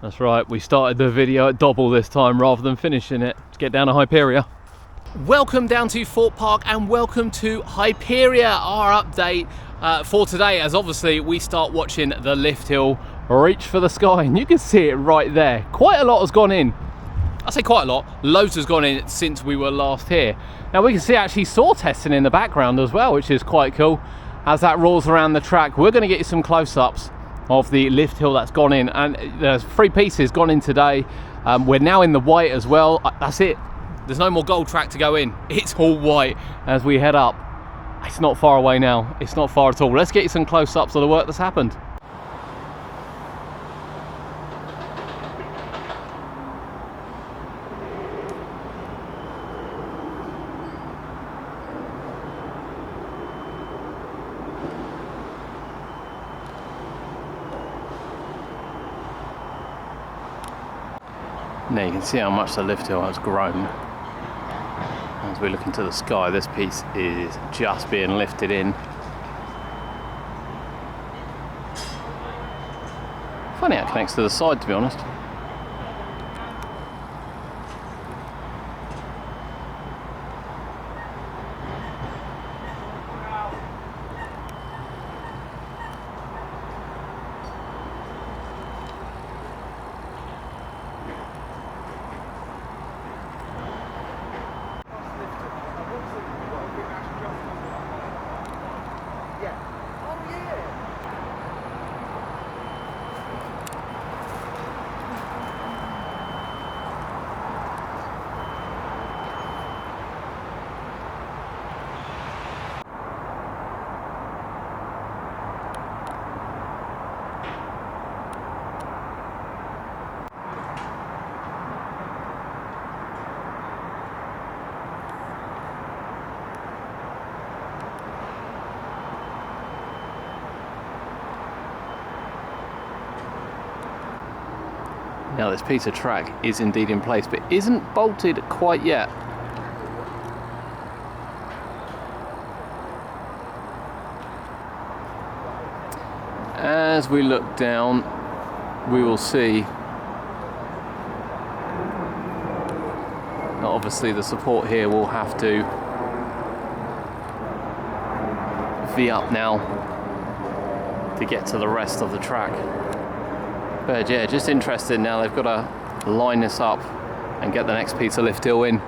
That's right, we started the video at Dobble this time rather than finishing it to get down to Hyperia. Welcome down to Thorpe Park and welcome to Hyperia, our update for today, as obviously we start watching the lift hill reach for the sky, and you can see it right there. Quite a lot has gone in. I say quite a lot, loads has gone in since we were last here. Now we can see actually saw testing in the background as well, which is quite cool as that rolls around the track. We're going to get you some close-ups of the lift hill that's gone in, and there's 3 pieces gone in today. We're now in the white as well. That's it, there's no more gold track to go in, it's all white as we head up. It's not far away now, it's not far at all. Let's get you some close-ups of the work that's happened. Now you can see how much the lift hill has grown. As we look into the sky, this piece is just being lifted in. Funny how it connects to the side, to be honest. Now this piece of track is indeed in place, but isn't bolted quite yet. As we look down, we will see that obviously the support here will have to V up now to get to the rest of the track. But yeah, just interested now, they've got to line this up and get the next piece of lift hill in.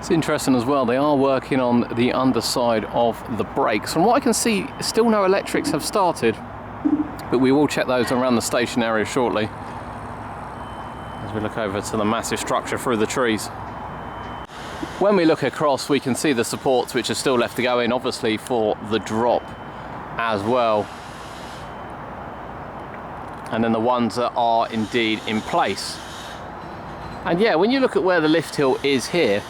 It's interesting as well, they are working on the underside of the brakes. From what I can see, still no electrics have started, but we will check those around the station area shortly as we look over to the massive structure through the trees. When we look across, we can see the supports which are still left to go in, obviously for the drop as well, and then the ones that are indeed in place. And yeah, when you look at where the lift hill is here,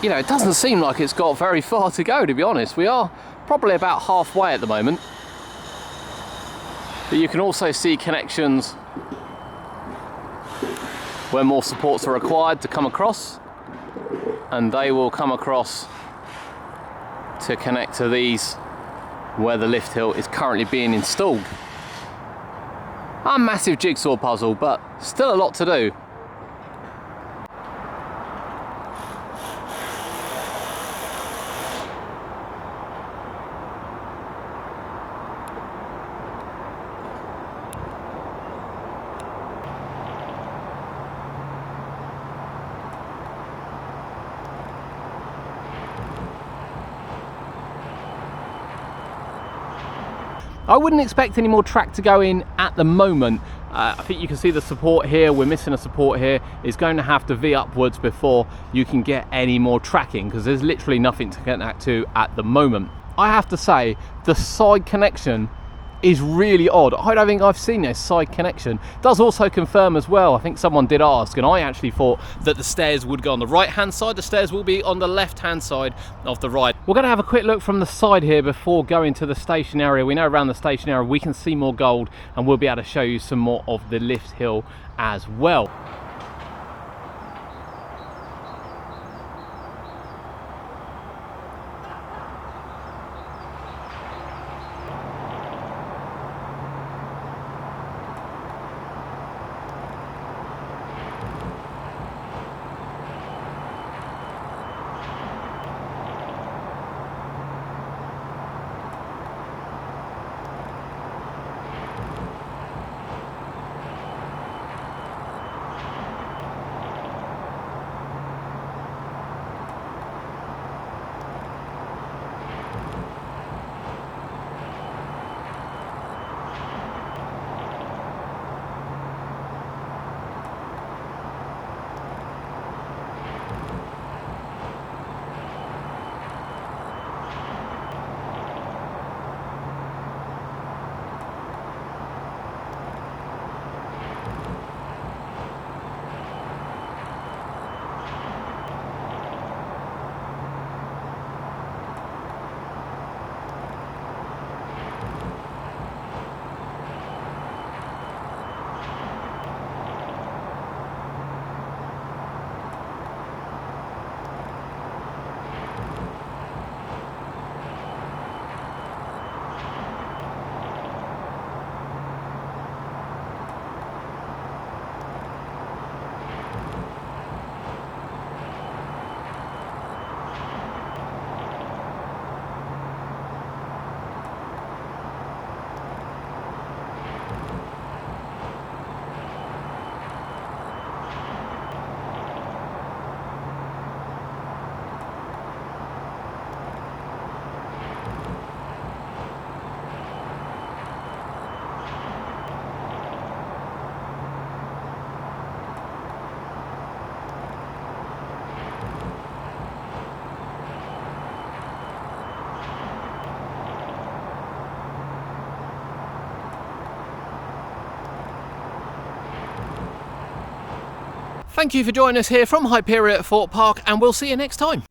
you know, it doesn't seem like it's got very far to go, to be honest. We are probably about halfway at the moment. But you can also see connections where more supports are required to come across, and they will come across to connect to these where the lift hill is currently being installed. A massive jigsaw puzzle, but still a lot to do. I wouldn't expect any more track to go in at the moment. I think you can see the support here, we're missing a support here. It's going to have to V upwards before you can get any more tracking, because there's literally nothing to connect to at the moment. I have to say, the side connection is really odd. I don't think I've seen this side connection. Does also confirm as well, I think someone did ask, and I actually thought that the stairs would go on the right hand side. The stairs will be on the left hand side of the ride. We're going to have a quick look from the side here before going to the station area. We know around the station area we can see more gold, and we'll be able to show you some more of the lift hill as well. Thank you for joining us here from Hyperia at Thorpe Park, and we'll see you next time.